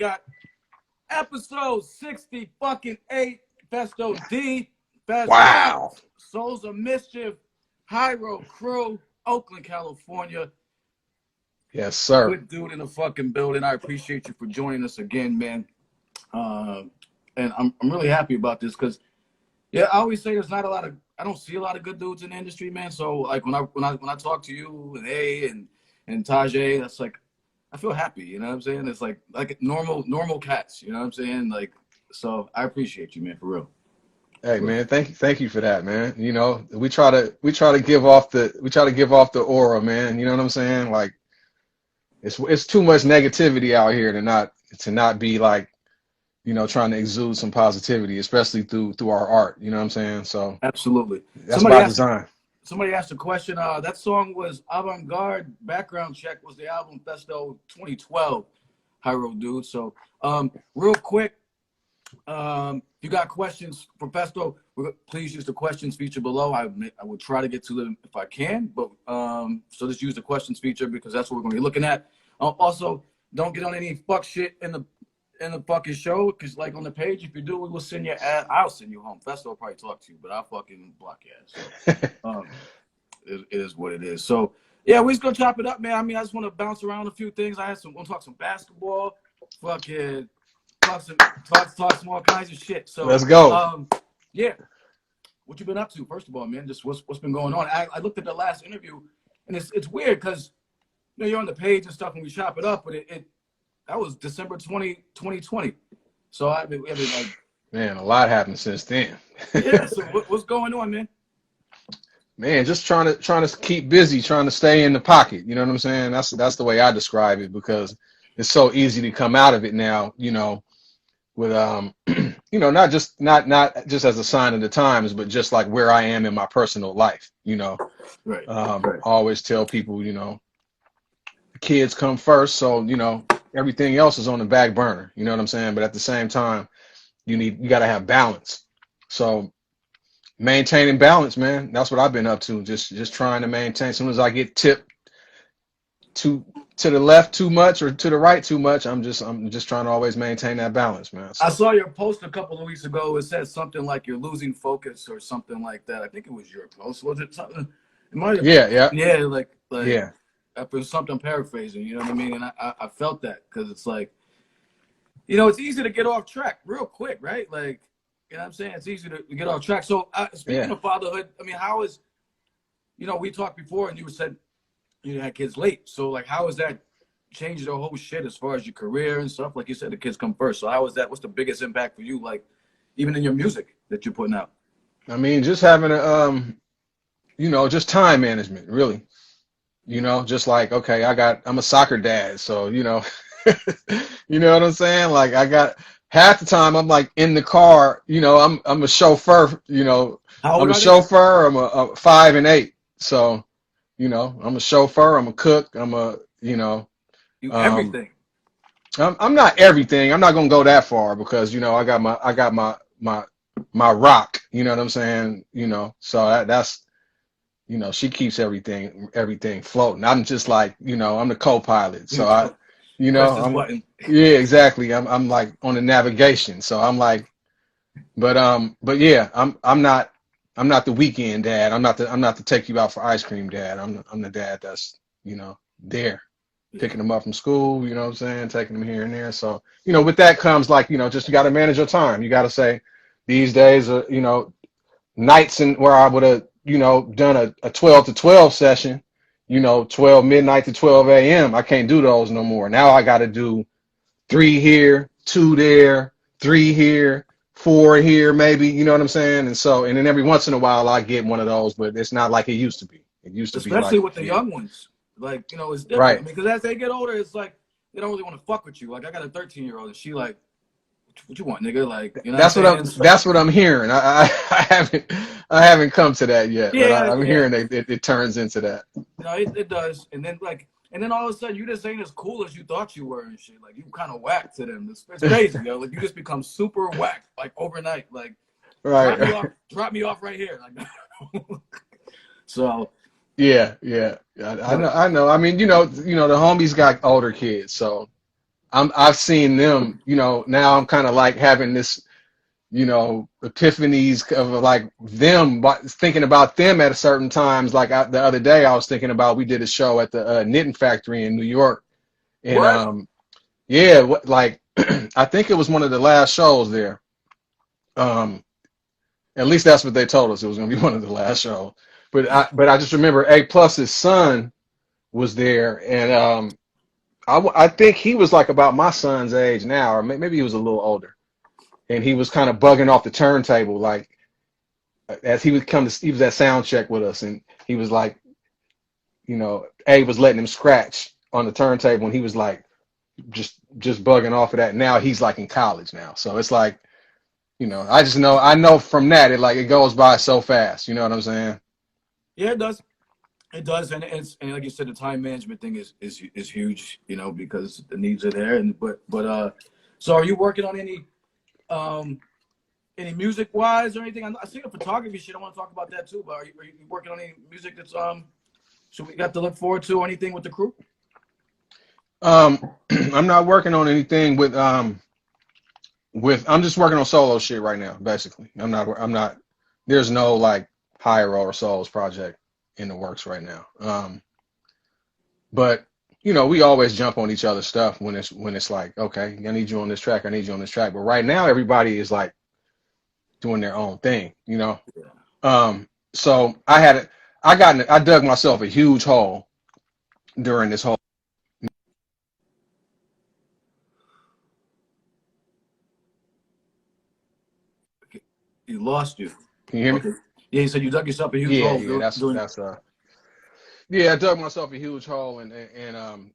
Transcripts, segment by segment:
got episode 60 fucking 8. Phesto Dee. Wow. Souls of Mischief. Hyrule crew. Oakland, California. Yes, sir. Good dude in the fucking building. I appreciate you for joining us again, man. And I'm really happy about this because, yeah, I always say there's not a lot of, I don't see a lot of good dudes in the industry, man. So like when I talk to you and A and Tajay, that's like, I feel happy, you know what I'm saying? It's like normal cats, you know what I'm saying? Like, so I appreciate you, man, for real. Hey man, thank you for that, man. You know, we try to give off the aura, man. You know what I'm saying? Like it's too much negativity out here to not be like, you know, trying to exude some positivity, especially through our art. You know what I'm saying? So Absolutely. that's by design. Somebody asked a question. That song was Avant Garde. Background Check was the album Phesto 2012. Hyrule dude. So real quick, if you got questions for Phesto, please use the questions feature below. I will try to get to them if I can, but so just use the questions feature because that's what we're going to be looking at. Also, don't get on any fuck shit in the fucking show because, like, on the page, if you do, we will send you. I'll send you home. Phesto will probably talk to you, but I'll fucking block your ass. So, it is what it is. So yeah, we're just gonna chop it up, man. I mean, I just want to bounce around a few things. Want to talk some basketball, fucking. Talk some all kinds of shit. So let's go. Yeah. What you been up to? First of all, man, just what's been going on? I looked at the last interview, and it's weird because you know you're on the page and stuff, and we chop it up, but that was December 2020. So I mean like, man, a lot happened since then. Yeah. So what's going on, man? Man, just trying to keep busy, trying to stay in the pocket. You know what I'm saying? That's the way I describe it because it's so easy to come out of it now. You know. With you know, not just as a sign of the times, but just like where I am in my personal life, you know. Right. I always tell people, you know, the kids come first, so you know everything else is on the back burner. You know what I'm saying? But at the same time, you got to have balance. So maintaining balance, man. That's what I've been up to. Just trying to maintain. As soon as I get tipped to the left too much or to the right too much, I'm just trying to always maintain that balance, man. So. I saw your post a couple of weeks ago. It said something like you're losing focus or something like that. I think it was your post. Was it something? Yeah. Like yeah. It was something paraphrasing. You know what I mean? And I felt that because it's like, you know, it's easy to get off track real quick, right? Like, you know what I'm saying? It's easy to get off track. So speaking of fatherhood, I mean, how is, you know, we talked before and you said you had kids late. So like, how is that changed the whole shit as far as your career and stuff? Like you said, the kids come first. So how is that? What's the biggest impact for you? Like even in your music that you're putting out? I mean, just having you know, just time management, really. You know, just like, okay, I'm a soccer dad. So, you know, you know what I'm saying? Like I got half the time I'm like in the car, you know, I'm a chauffeur, you know, I'm a chauffeur. I'm a 5 and 8. So, you know, I'm a chauffeur, I'm a cook, you know, everything. I'm not everything. I'm not gonna go that far because you know I got my rock. You know what I'm saying? You know, so that's you know she keeps everything floating. I'm just like you know I'm the co-pilot. So you know yeah exactly. I'm like on the navigation. So I'm like, but yeah I'm not the weekend dad. I'm not the take you out for ice cream dad. I'm the dad that's you know there. Picking them up from school, you know what I'm saying, taking them here and there. So, you know, with that comes like, you know, just you got to manage your time. You got to say these days, you know, nights and where I would have, you know, done a 12 to 12 session, you know, 12 midnight to 12 a.m. I can't do those no more. Now I got to do 3 here, 2 there, 3 here, 4 here, maybe, you know what I'm saying? And so, and then every once in a while I get one of those, but it's not like it used to be. It used to be especially like, with the young ones. Like, you know, it's different. Right. I mean, because as they get older, it's like they don't really want to fuck with you. Like, I got a 13-year-old, and she like, what you want, nigga? Like, you know. That's what I'm hearing. I haven't come to that yet, but I'm hearing it turns into that. No, it does. And then all of a sudden, you just ain't as cool as you thought you were and shit. Like, you kind of whack to them. It's crazy, yo. Like, you just become super whack, like overnight. Like, right. Drop me off right here. Like, so. Yeah. I know. I mean, you know, the homies got older kids, so I've seen them, now I'm kind of like having this, epiphanies of like them, but thinking about them at a certain times. Like the other day, I was thinking about, we did a show at the Knitting Factory in New York, and What? yeah, like I think it was one of the last shows there. Um, at least that's what they told us. It was going to be one of the last shows. But I just remember A Plus's son was there, and I think he was like about my son's age now, or maybe he was a little older, and he was kind of bugging off the turntable, like as he would come to, he was at sound check with us, and he was like, A was letting him scratch on the turntable, and he was like just bugging off of that. Now he's like in college now, so it's like, I know from that it goes by so fast. You know what I'm saying? Yeah, it does. It does, and like you said, the time management thing is huge, because the needs are there. And but so are you working on um any music wise or anything? I see the photography shit. I want to talk about that too. But are you working on any music that's so we got to look forward to or anything with the crew? Um, I'm not working on anything with I'm just working on solo shit right now, basically. I'm not there's no like Hyrule or Souls project in the works right now. But we always jump on each other's stuff when it's like, okay, I need you on this track, I need you on this track. But right now everybody is like doing their own thing. Yeah. So I dug myself a huge hole during this whole. Okay. You lost you. Can you hear me? Okay. Yeah, you said you dug yourself a huge Yeah, hole yeah, doing. yeah, I dug myself a huge hole, and I'm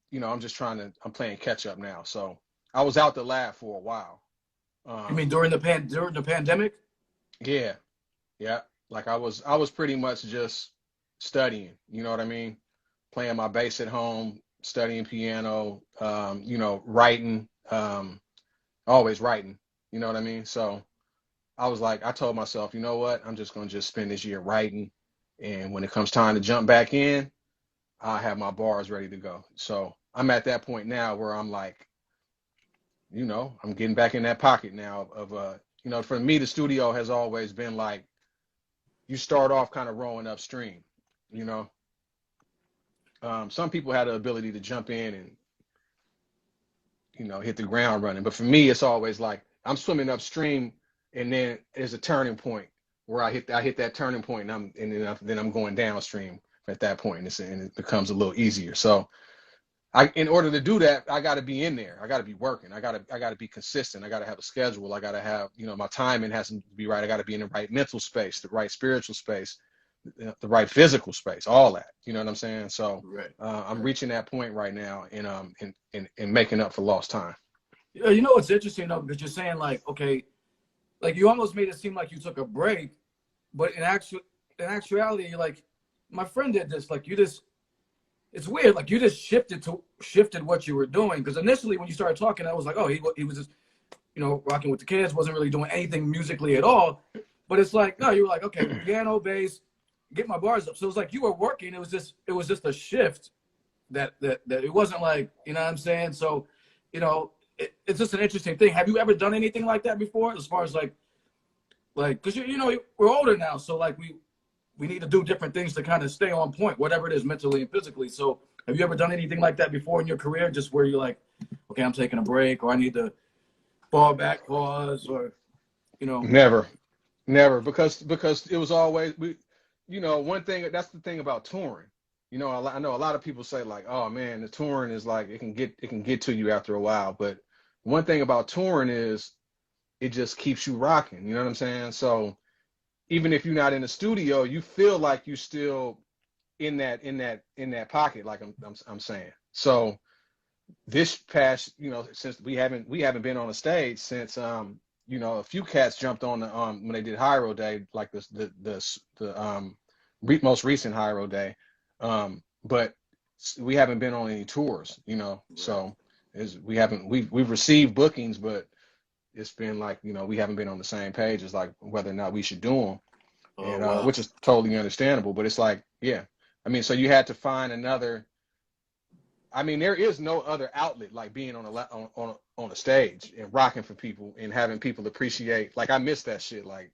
playing catch up now. So I was out the lab for a while. You mean Um, during the pandemic? yeah, yeah, like I was pretty much just studying, you know what I mean? Playing my bass at home, studying piano, writing, always writing, you know what I mean? So I told myself, you know what? I'm just gonna just spend this year writing, and when it comes time to jump back in, I have my bars ready to go. So I'm at that point now where I'm like, I'm getting back in that pocket now for me, the studio has always been like, you start off kind of rowing upstream, you know. Some people had the ability to jump in and, hit the ground running. But for me, it's always like I'm swimming upstream, and then there's a turning point where I hit that turning point, and then I'm going downstream at that point, and it becomes a little easier. So in order to do that, I got to be in there. I got to be working. I got to be consistent. I got to have a schedule. I got to have, my timing has to be right. I got to be in the right mental space, the right spiritual space, the right physical space, all that. You know what I'm saying? So Right. I'm Right. reaching that point right now, and making up for lost time. Yeah, you know what's interesting though, because you're saying like, okay, like you almost made it seem like you took a break, but in actuality, you're like, my friend did this. Like you just, it's weird. Like you just shifted what you were doing. Because initially when you started talking, I was like, oh, he was just rocking with the kids, wasn't really doing anything musically at all. But it's like, no, you were like, okay, piano, bass, get my bars up. So it was like you were working. It was just a shift that it wasn't like, you know what I'm saying? So, it's just an interesting thing. Have you ever done anything like that before? As far as like, because we're older now, so like we need to do different things to kind of stay on point, whatever it is, mentally and physically. So, have you ever done anything like that before in your career, just where you're like, okay, I'm taking a break, or I need to fall back, pause, or you know? Never, never, because it was always one thing, that's the thing about touring. I know a lot of people say like, oh man, the touring is like it can get to you after a while, but one thing about touring is it just keeps you rocking. You know what I'm saying? So even if you're not in the studio, you feel like you still in that pocket, like I'm saying. So this past, since we haven't been on a stage since a few cats jumped on the when they did Hyrule Day, like the most recent Hyrule Day. But we haven't been on any tours. Right. So we've received bookings, but it's been like, we haven't been on the same page as like whether or not we should do them, Oh and wow. which is totally understandable. But it's like, yeah, I mean, so you had to find another. I mean, there is no other outlet like being on on a stage and rocking for people and having people appreciate. Like I miss that shit like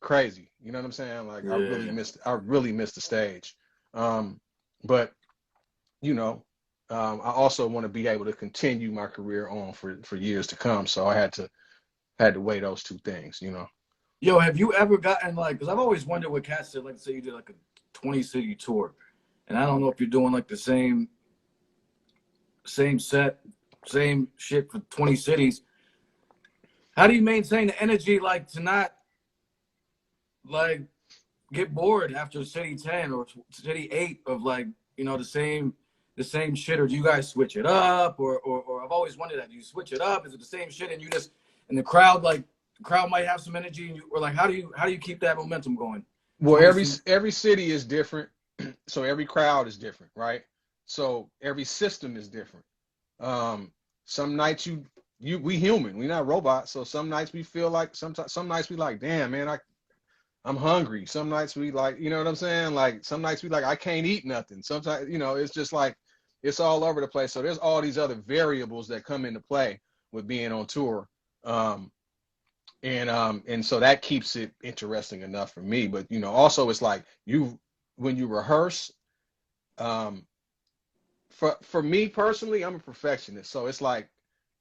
crazy. You know what I'm saying? Like Yeah. I really missed the stage. But you know, I also want to be able to continue my career on for years to come. So I had to weigh those two things. You know. Yo, have you ever gotten like? Because I've always wondered what cats did. Like, say you did like a 20-city tour, and I don't know if you're doing like the same set, same shit for 20 cities. How do you maintain the energy like to not like get bored after city 10 or city 8 of like, the same shit, or do you guys switch it up, or I've always wondered that. Do you switch it up? Is it the same shit and you just, and the crowd, like the crowd might have some energy, and you, or like how do you keep that momentum going? Well, 20 every city is different, so every crowd is different, right? So every system is different. Some nights we human, we not robots. So some nights we feel like sometimes some nights we like, damn man, I'm hungry. Some nights we like, you know what I'm saying? Like some nights we like, I can't eat nothing. Sometimes, it's just like it's all over the place. So there's all these other variables that come into play with being on tour. Um, and so that keeps it interesting enough for me. But also it's like when you rehearse, um, for me personally, I'm a perfectionist. So it's like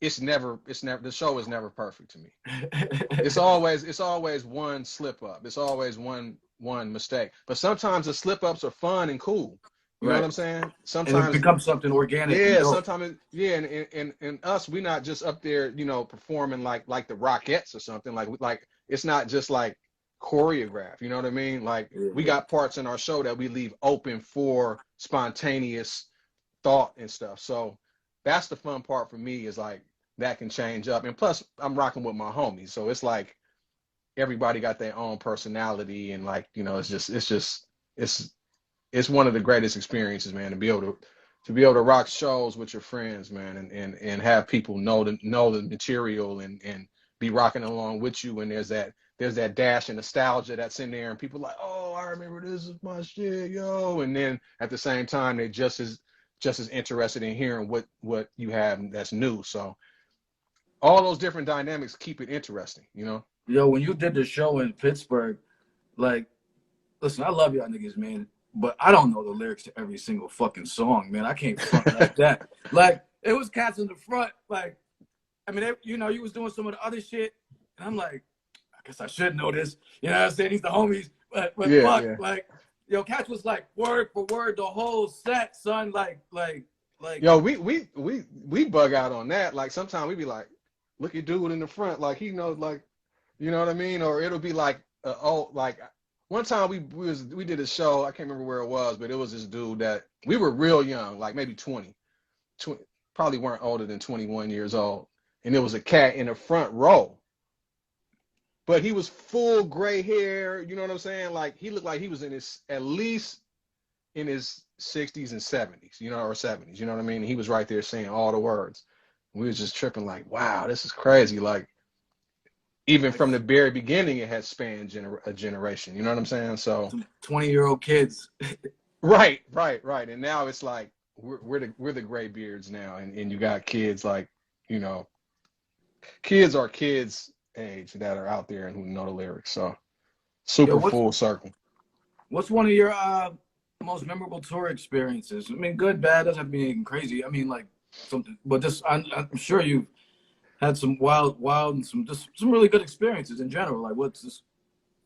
it's never the show is never perfect to me. It's always one slip up. It's always one mistake. But sometimes the slip ups are fun and cool. You know what Right, I'm saying? and it Sometimes, becomes something organic and yeah, dope. and us, we not just up there, performing like the Rockettes or something. Like it's not just like choreographed. You know what I mean? Like we Yeah. got parts in our show that we leave open for spontaneous thought and stuff. So that's the fun part for me is like that can change up. And plus I'm rocking with my homies. So it's like everybody got their own personality and like, it's it's one of the greatest experiences, man, to be able to rock shows with your friends, man, and have people know the material and be rocking along with you. And there's that dash and nostalgia that's in there, and people like, oh, I remember this is my shit, yo. And then at the same time, they're just as interested in hearing what you have that's new. So all those different dynamics keep it interesting. Yo, when you did the show in Pittsburgh, like, listen, I love y'all niggas, man, but I don't know the lyrics to every single fucking song, man. I can't front like that. Like, it was cats in the front, like, I mean, you was doing some of the other shit, and I'm like, I guess I should know this. You know what I'm saying? He's the homies, but Yeah, fuck, yeah. like, yo, cats was like word for word the whole set, son. Like, Yo, we bug out on that. Like sometimes we be like, look at dude in the front, like he knows, like you know what I mean? Or it'll be like, like one time we did a show. I can't remember where it was, but it was this dude that we were real young, like maybe 20, probably weren't older than 21 years old, and there was a cat in the front row, but he was full gray hair. You know what I'm saying? Like he looked like he was in his at least in his 60s and 70s, or 70s, you know what I mean? He was right there saying all the words. We was just tripping like, wow, this is crazy. Like even like from the very beginning, it had spanned a generation. You know what I'm saying? So some 20-year-old kids. right, right, right. And now it's like we're the gray beards now, and you got kids like, you know, kids are kids age that are out there and who know the lyrics. So Yo, super what's full circle. what's one of your most memorable tour experiences? I mean, good, bad, doesn't have to be anything crazy. I mean, like something, but just I'm sure you've had some wild, and some really good experiences in general. Like, what's this?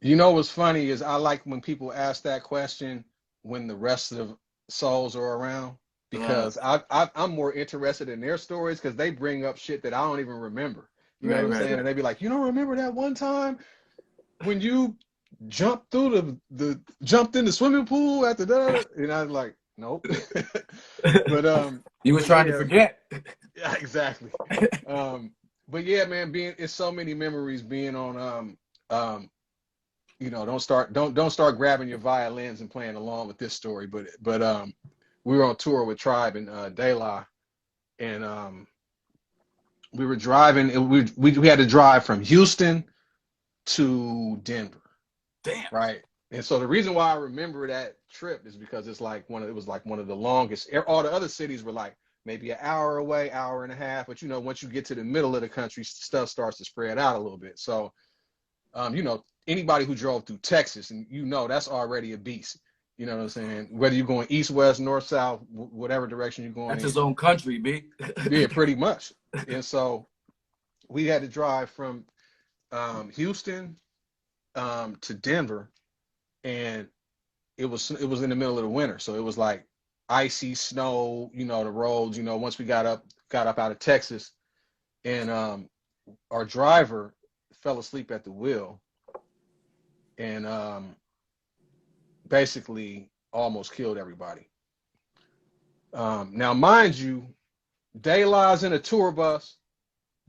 You know what's funny is I like when people ask that question when the rest of the souls are around Uh, because I'm more interested in their stories because they bring up shit that I don't even remember. You know what right, I'm right, saying? right. And they be like, you don't remember that one time when you jumped through the jumped in the swimming pool at the and I was like, nope. but You was but trying to yeah, forget. yeah, exactly. Um, but yeah, man, it's so many memories being on um don't start grabbing your violins and playing along with this story. But we were on tour with Tribe and De La, and we were driving. We had to drive from Houston to Denver, Damn. right? And so the reason why I remember that trip is because it was like one of the longest. All the other cities were like maybe an hour away, hour and a half. But, you know, once you get to the middle of the country, stuff starts to spread out a little bit. So, you know, anybody who drove through Texas, and you know, that's already a beast. You know what I'm saying? Whether you're going east, west, north, south, whatever direction you're going That's in. his own country, B. Yeah, pretty much. And so we had to drive from Houston to Denver, and it was in the middle of the winter, so it was like icy snow. You know, the roads. You know, once we got up out of Texas, and our driver fell asleep at the wheel, and basically almost killed everybody. Now, mind you, De La's in a tour bus,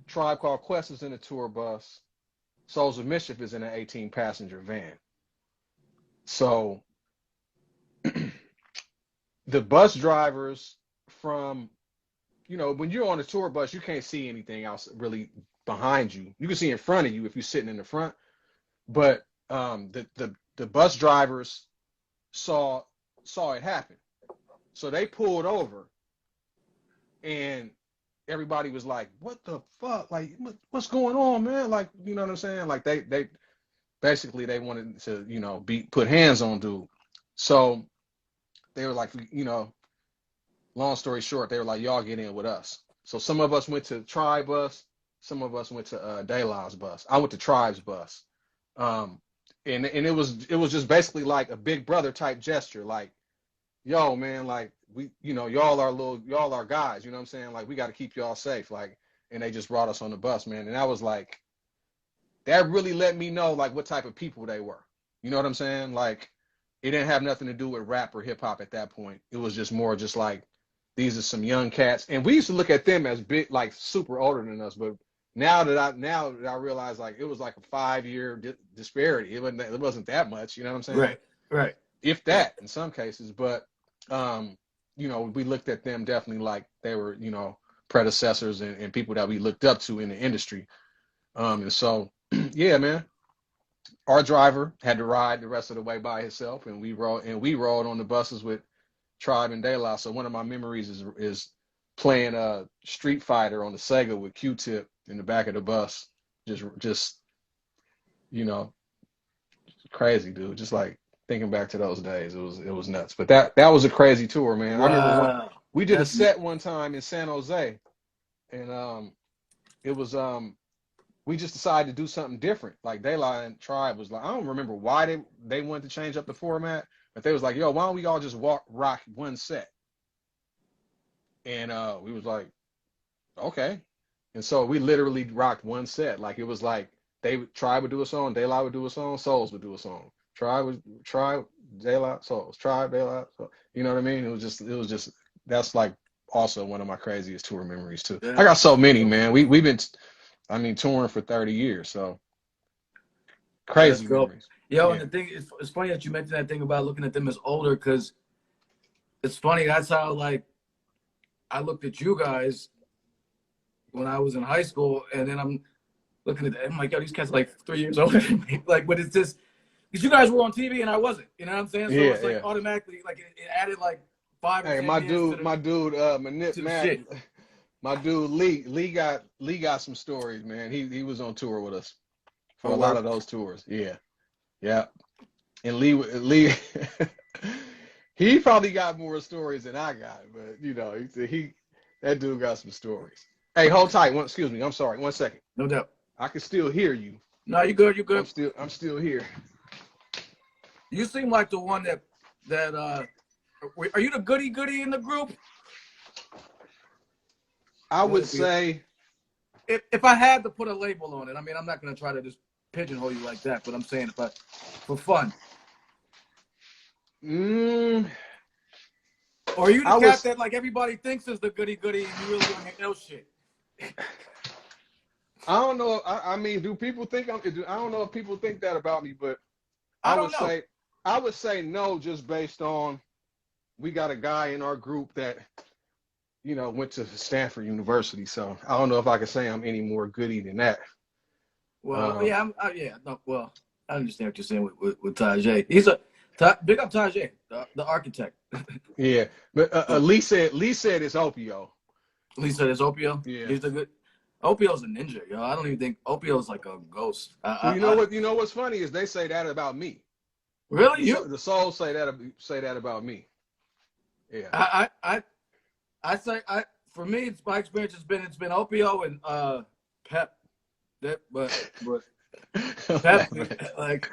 Tribe Called Quest is in a tour bus, Souls of Mischief is in an 18-passenger van. So the bus drivers from, you know, when you're on a tour bus, you can't see anything else really behind you. You can see in front of you if you're sitting in the front, but the bus drivers saw it happen. So they pulled over, and everybody was like, what the fuck? Like, what's going on, man? Like, you know what I'm saying? Like, they basically, they wanted to, you know, put hands on dude. So they were like, you know, long story short, they were like, y'all get in with us. So some of us went to Tribe bus, some of us went to De La's bus. I went to Tribe's bus. And it was just basically like a big brother type gesture, like, yo, man, like, we, you know, y'all are guys, you know what I'm saying? Like, we got to keep y'all safe. Like, and they just brought us on the bus, man. And I was like, that really let me know, like, what type of people they were. You know what I'm saying? Like, it didn't have nothing to do with rap or hip hop at that point. It was just more just like, these are some young cats. And we used to look at them as big, like super older than us. But now that I realize, like, it was like a 5-year disparity. It wasn't that much, you know what I'm saying? Right. If that, in some cases. But, you know, we looked at them definitely like they were, you know, predecessors and people that we looked up to in the industry. And so, yeah, man, our driver had to ride the rest of the way by himself, and we rode on the buses with Tribe and De La. So one of my memories is playing Street Fighter on the Sega with Q-Tip in the back of the bus. Just, you know, crazy, dude. Just like thinking back to those days, it was nuts. But that was a crazy tour, man. Wow. I remember we did a set one time in San Jose, and it was we just decided to do something different. Like, De La and Tribe was like, I don't remember why they wanted to change up the format, but they was like, yo, why don't we all just rock one set? And we was like, okay. And so we literally rocked one set. Like, it was like Tribe would do a song, De La would do a song, Souls would do a song. Tribe, De La, Souls. Tribe, De La, Souls. You know what I mean? It was just that's like also one of my craziest tour memories too. Yeah. I got so many, man. We've been, I mean, touring for 30 years, so crazy memories. Yo, Yeah. and the thing, it's funny that you mentioned that thing about looking at them as older, because it's funny, that's how, like, I looked at you guys when I was in high school, and then I'm looking at them, I'm like, yo, these cats are like 3 years older than me. Like, but it's just, because you guys were on TV and I wasn't, you know what I'm saying? So it's like automatically, like, it added like 5 or 10 my years dude, to Matt, my dude Lee got some stories, man. He was on tour with us for a lot of those tours. Yeah. And Lee he probably got more stories than I got, but you know, that dude got some stories. Hey, hold tight. Excuse me. I'm sorry. 1 second. No doubt. I can still hear you. No, you good. You good. I'm still here. You seem like the one that are you the goody in the group? I would say, if I had to put a label on it, I mean, I'm not gonna try to just pigeonhole you like that, but I'm saying for fun. Or are you the cat that like everybody thinks is the goody and you really don't know shit? I don't know. I mean, do people think I don't know if people think that about me, but I would say no, just based on we got a guy in our group that, you know, went to Stanford University, so I don't know if I can say I'm any more goody than that. Well, well, I understand what you're saying with Tajay. He's big up Tajay, the architect. Yeah, but Lee said it's Opio. He said it's Opio. Yeah. He's a good. Opio's a ninja, yo. I don't even think Opio's like a ghost. Well, you know what? You know what's funny is they say that about me. Really, you? The Soul say that about me. Yeah. I say for me, it's my experience. It's been Opio and Pep. That but Pep like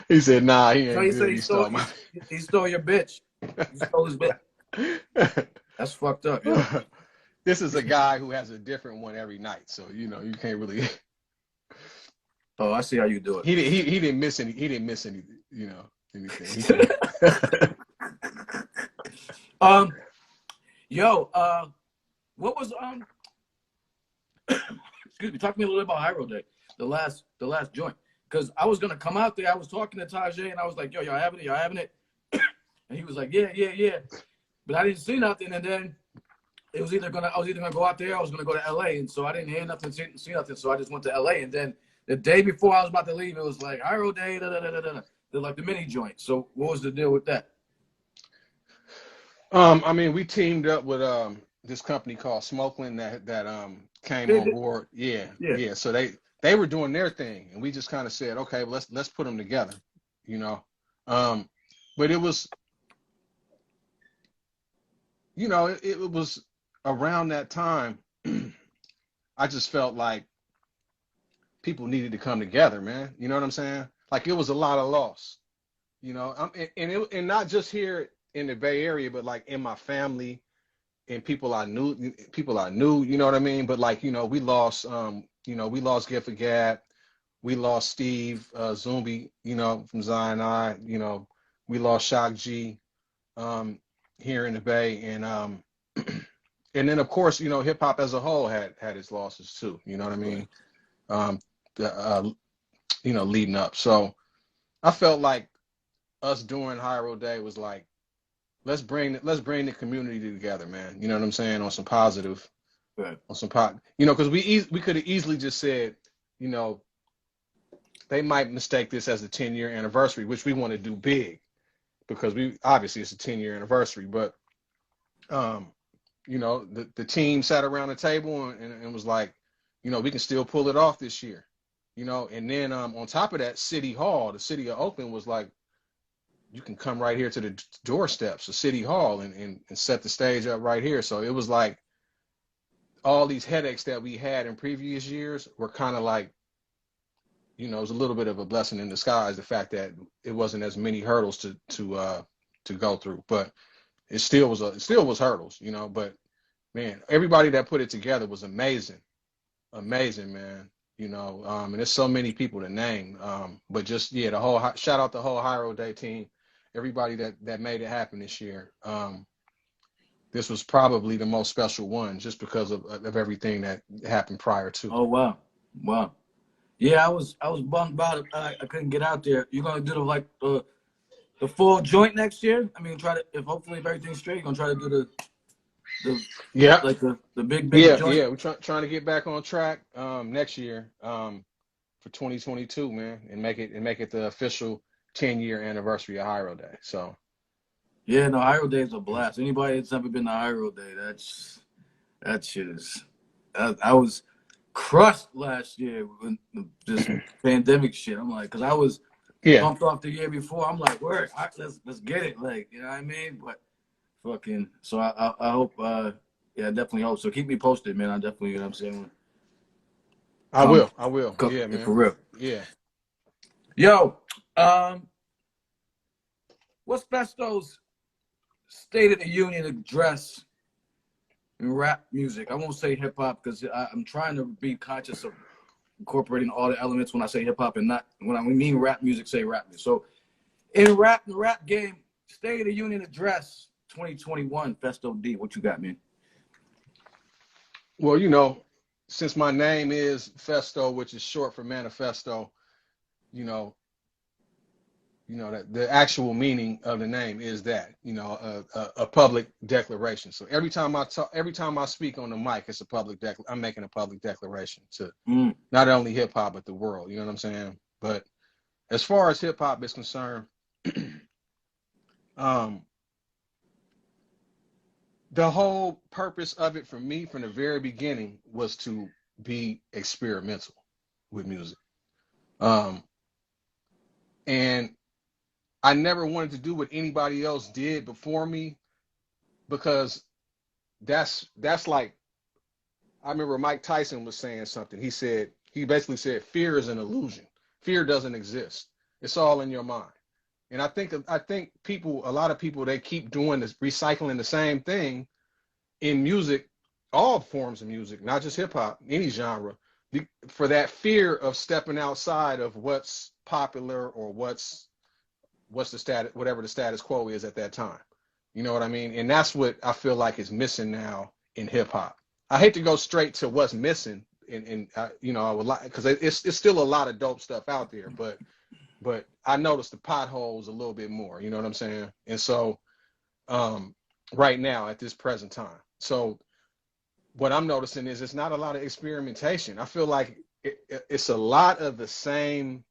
he said, nah, he so ain't he said good. he stole your bitch. He stole his bitch. That's fucked up, yo. This is a guy who has a different one every night, so you know you can't really. Oh, I see how you do it. He didn't miss any. He didn't miss any. You know anything. He said. Yo, what was excuse me, talk to me a little bit about Hyrule Day, the last joint. Because I was gonna come out there. I was talking to Tajay and I was like, yo, y'all having it? And he was like, yeah. But I didn't see nothing, and then I was either gonna go out there or I was gonna go to LA, and so I didn't hear nothing, see nothing, so I just went to LA, and then the day before I was about to leave, it was like Hyrule Day, They're like the mini joint. So what was the deal with that? I mean, we teamed up with this company called Smokeland that came on board. Yeah. So they were doing their thing, and we just kind of said, okay, well, let's put them together, you know. But it was, you know, it was around that time. I just felt like people needed to come together, man. You know what I'm saying? Like it was a lot of loss, you know. And not just here in the Bay Area, but like in my family and people I knew, you know what I mean? But like, you know, we lost Gifford Gab, we lost Steve Zumbi, you know, from Zion I, you know, we lost Shock G here in the Bay, and and then of course, you know, hip hop as a whole had its losses too, you know what I mean? Um, you know, leading up. So I felt like us doing Hyrule Day was like, let's bring the community together, man. You know what I'm saying? On some positive, Right. on some you know, because we could have easily just said, you know, they might mistake this as a 10-year anniversary, which we want to do big because we obviously it's a 10-year anniversary. But you know, the team sat around the table and was like, you know, we can still pull it off this year, you know. And then on top of that, City Hall, the city of Oakland was like, you can come right here to the doorsteps of City Hall and set the stage up right here. So it was like all these headaches that we had in previous years were kind of like, you know, it was a little bit of a blessing in disguise, the fact that it wasn't as many hurdles to go through. But it still was hurdles, you know. But man, everybody that put it together was amazing, man. You know, and there's so many people to name. But just the whole shout out the whole Hyrule Day team, everybody that made it happen this year. This was probably the most special one, just because of everything that happened prior to. Oh wow. Yeah, I was bummed about it. I couldn't get out there. You're gonna do the full joint next year? I mean, if hopefully if everything's straight, you're gonna try to do the Yeah. like the big joint. Yeah. We're trying to get back on track next year for 2022, man, and make it the official 10-year anniversary of Hyrule Day. So Yeah, no, Hyrule Day is a blast. Anybody that's ever been to Hyrule Day, that shit is. I was crushed last year when this pandemic shit. I'm like, because I was yeah, pumped off the year before. I'm like, let's get it, like, you know what I mean? But fucking, so I hope, yeah, I definitely hope. So keep me posted, man. I definitely, you know what I'm saying? I will. Yeah, For man. real. Yeah. Yo, what's Festo's State of the Union address in rap music? I won't say hip hop because I'm trying to be conscious of incorporating all the elements when I say hip hop and not when I mean rap music, say rap music. So in the rap game, State of the Union address 2021, Phesto Dee, what you got, man? Well, you know, since my name is Phesto, which is short for manifesto, you know, that the actual meaning of the name is that, you know, a public declaration. So every time I speak on the mic, it's a I'm making a public declaration to not only hip hop but the world. You know what I'm saying? But as far as hip hop is concerned, the whole purpose of it for me from the very beginning was to be experimental with music. Um, and I never wanted to do what anybody else did before me because that's like I remember Mike Tyson was saying something. He basically said fear is an illusion. Fear doesn't exist. It's all in your mind. And I think a lot of people they keep doing this recycling the same thing in music, all forms of music, not just hip hop, any genre, for that fear of stepping outside of what's popular or what's the status, whatever the status quo is at that time. You know what I mean? And that's what I feel like is missing now in hip hop. I hate to go straight to what's missing, and you know, I would like because it's still a lot of dope stuff out there, but I noticed the potholes a little bit more. You know what I'm saying? And so, right now at this present time, so what I'm noticing is it's not a lot of experimentation. I feel like it's a lot of the same.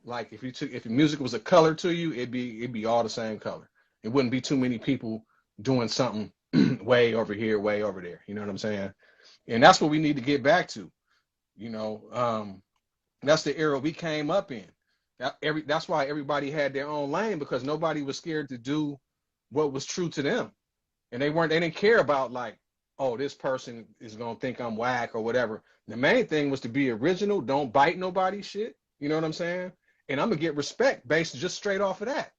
Like if music was a color to you, it'd be all the same color. It wouldn't be too many people doing something way over here, way over there. You know what I'm saying? And that's what we need to get back to. You know, that's the era we came up in. That's why everybody had their own lane because nobody was scared to do what was true to them, and they didn't care about like, oh, this person is gonna think I'm whack or whatever. The main thing was to be original, don't bite nobody shit. You know what I'm saying? And I'm gonna get respect based just straight off of that.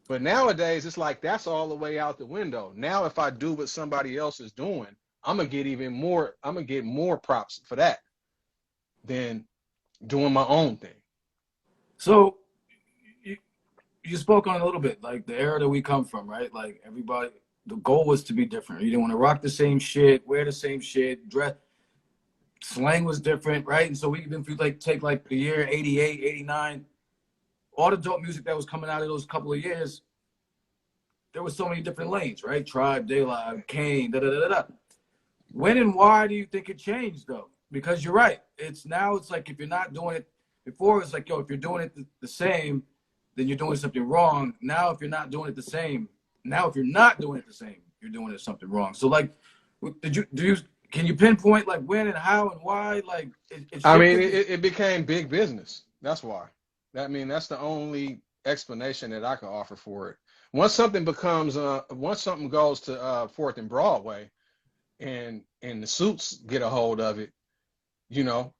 But nowadays, it's like that's all the way out the window. Now, if I do what somebody else is doing, I'm gonna get even more. I'm gonna get more props for that than doing my own thing. So you spoke on it a little bit, like the era that we come from, right? Like everybody, the goal was to be different. You didn't want to rock the same shit, wear the same shit, dress. Slang was different, right? And so we even if you like take like the year 88, 89, all the dope music that was coming out of those couple of years, there was so many different lanes, right? Tribe, De La, Kane, da da da da. When and why do you think it changed though? Because you're right. It's like if you're not doing it before, it's like, yo, if you're doing it the same, then you're doing something wrong. Now, if you're not doing it the same, you're doing something wrong. So like, can you pinpoint like when and how and why? Like it I mean, shifted. it became big business. That's why. I mean, that's the only explanation that I can offer for it. Once something goes to Fourth and Broadway, and the suits get a hold of it, you know,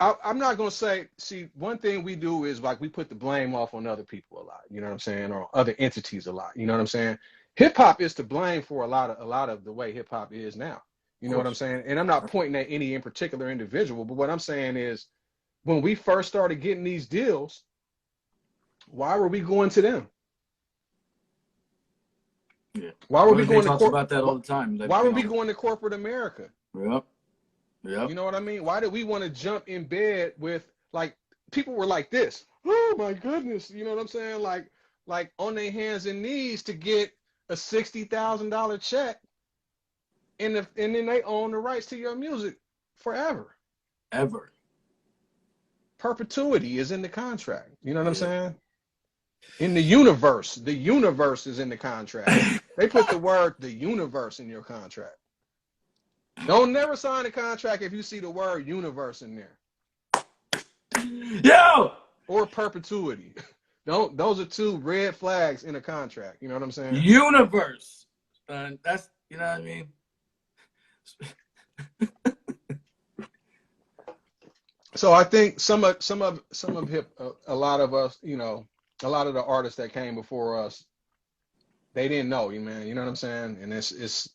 I'm not gonna say. See, one thing we do is like we put the blame off on other people a lot. You know what I'm saying, or other entities a lot. You know what I'm saying. Hip hop is to blame for a lot of the way hip hop is now. You Of know what I'm course. saying? And I'm not pointing at any in particular individual, but what I'm saying is when we first started getting these deals, why were we going to them? Yeah. Why were we They going to talks about that all the time. Like, why were we going to corporate America? Yep. Yep. You know what I mean? Why did we want to jump in bed with like people were like this? Oh my goodness, you know what I'm saying? Like on their hands and knees to get a $60,000 check, and then they own the rights to your music forever. Ever. Perpetuity is in the contract. You know what I'm Yeah. saying? In the universe is in the contract. They put the word the universe in your contract. Don't never sign a contract if you see the word universe in there. Yo! Or perpetuity. Don't those are two red flags in a contract. You know what I'm saying? Universe. That's, you know what I mean? So I think some of a lot of us, you know, a lot of the artists that came before us, they didn't know, you man. You know what I'm saying? And it's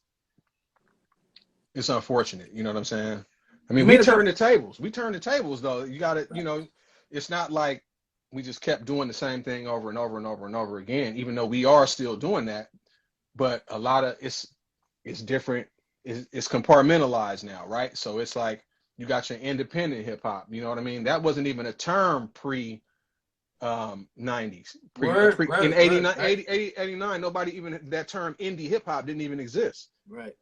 unfortunate. You know what I'm saying? I You mean, we made a turned good the tables. We turned the tables though. You got to, you know, it's not like we just kept doing the same thing over and over and over and over again, even though we are still doing that. But a lot of it's different. It's compartmentalized now, right? So it's like you got your independent hip hop. You know what I mean? That wasn't even a term pre 90s. In 89, right. 89, nobody even that term indie hip hop didn't even exist. Right.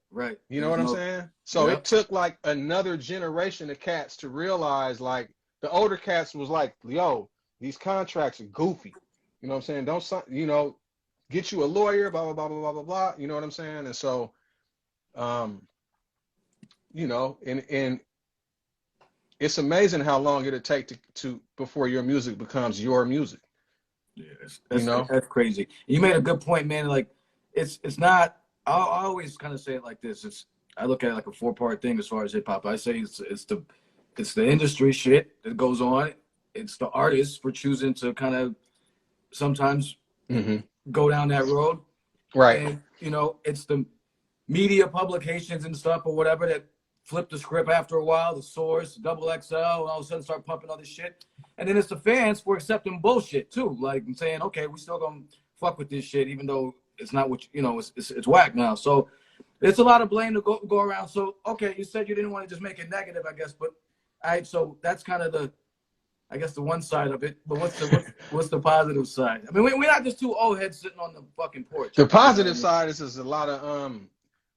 You know what I'm saying? So it took like another generation of cats to realize like the older cats was like, yo, these contracts are goofy. You know what I'm saying? Don't, you know, get you a lawyer, blah blah blah blah blah blah blah. You know what I'm saying? And so, um, you know, and it's amazing how long it'll take to before your music becomes your music. Yeah, You know? that's crazy. You made a good point, man. Like, it's not. I always kind of say it like this. I look at it like a four-part thing as far as hip hop. I say it's the industry shit that goes on. It's the artists for choosing to kind of sometimes Mm-hmm. go down that road, Right. and you know, it's the media publications and stuff or whatever that flip the script after a while. The Source, Double XL, and all of a sudden start pumping other shit. And then it's the fans for accepting bullshit too, like I'm saying, okay, we still gonna fuck with this shit, even though it's not what you know, it's whack now. So it's a lot of blame to go around. So okay, you said you didn't want to just make it negative, I guess, but all right, so that's kind of the, I guess, the one side of it. But what's the positive side? I mean, we're not just two old heads sitting on the fucking porch. The You know what I positive mean? side is a lot of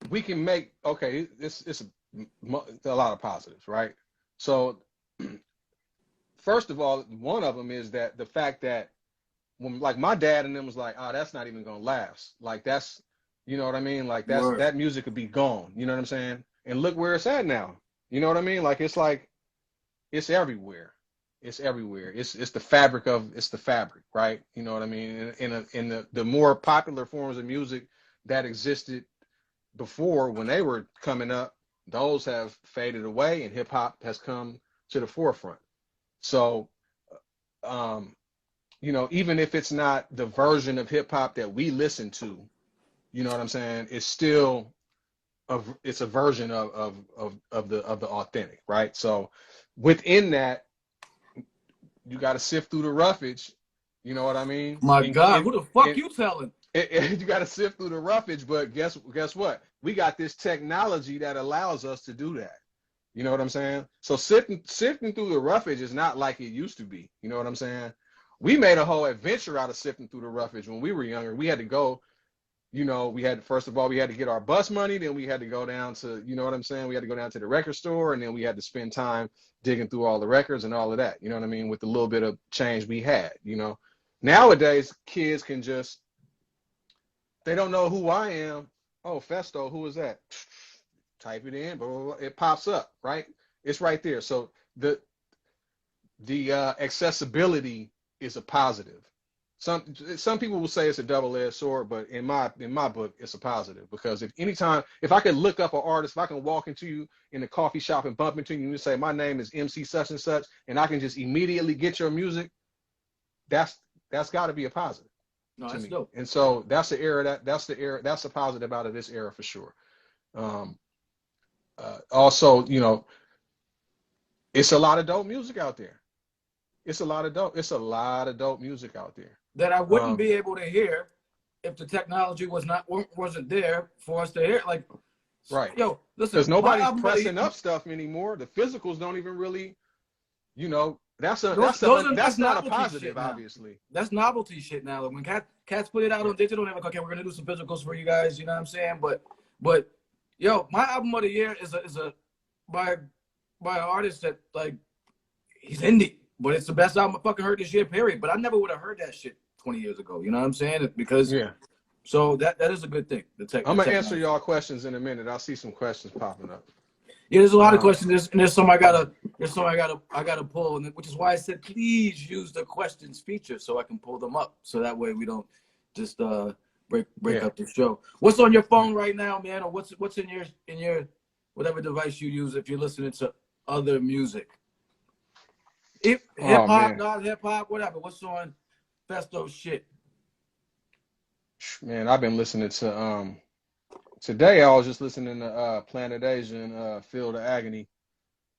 we can make okay. It's a lot of positives, right? So first of all, one of them is that the fact that when like my dad and them was like, oh, that's not even gonna last. Like that's, you know what I mean? Word. That music could be gone. You know what I'm saying? And look where it's at now. You know what I mean? Like it's everywhere. It's everywhere. It's the fabric, right? You know what I mean? In the more popular forms of music that existed before when they were coming up, those have faded away and hip hop has come to the forefront. So um, you know, even if it's not the version of hip hop that we listen to, you know what I'm saying? It's still it's a version of the authentic, right? So within that, you got to sift through the roughage. You know what I mean? My God, And, who the fuck and you telling? you got to sift through the roughage, but guess what? We got this technology that allows us to do that. You know what I'm saying? So sifting through the roughage is not like it used to be. You know what I'm saying? We made a whole adventure out of sifting through the roughage when we were younger. We had to go, you know, first of all, we had to get our bus money, then we had to go down to, you know what I'm saying? We had to go down to the record store, and then we had to spend time digging through all the records and all of that. You know what I mean? With the little bit of change we had, you know. Nowadays, kids can just, they don't know who I am. Oh, Phesto, who is that? Type it in, blah, blah, blah. It pops up, right? It's right there. So the accessibility is a positive. Some people will say it's a double-edged sword, but in my book, it's a positive because if I could look up an artist, if I can walk into you in a coffee shop and bump into you and say my name is MC such and such, and I can just immediately get your music, that's got to be a positive No, to that's me. dope. And so that's the positive out of this era for sure. Um, Also, you know, it's a lot of dope music out there. It's a lot of dope music out there. That I wouldn't Um, be able to hear if the technology wasn't there for us to hear. Like, right. yo, listen, Because my nobody's album of the pressing up stuff anymore. The physicals don't even really, you know, that's that's not a novelty shit positive, now. obviously. That's novelty shit now. Like when cats put it out Yeah. on digital, they're like, okay, we're gonna do some physicals for you guys. You know what I'm saying? But yo, my album of the year is a by by an artist that like he's indie, but it's the best album I fucking heard this year. Period. But I never would have heard that shit 20 years ago. You know what I'm saying? Because Yeah. so that is a good thing. I'm The gonna answer technology. y'all questions in a minute. I see some questions popping up. Yeah, there's a lot of Um, questions. There's some I gotta pull, and which is why I said please use the questions feature so I can pull them up, so that way we don't just break yeah. up the show. What's on your phone right now, man, or what's in your whatever device you use if you're listening to other music, if hip Oh hop, man. not hip hop, whatever. What's on Festo shit? Man, I've been listening to today I was just listening to Planet Asia and Feel the Agony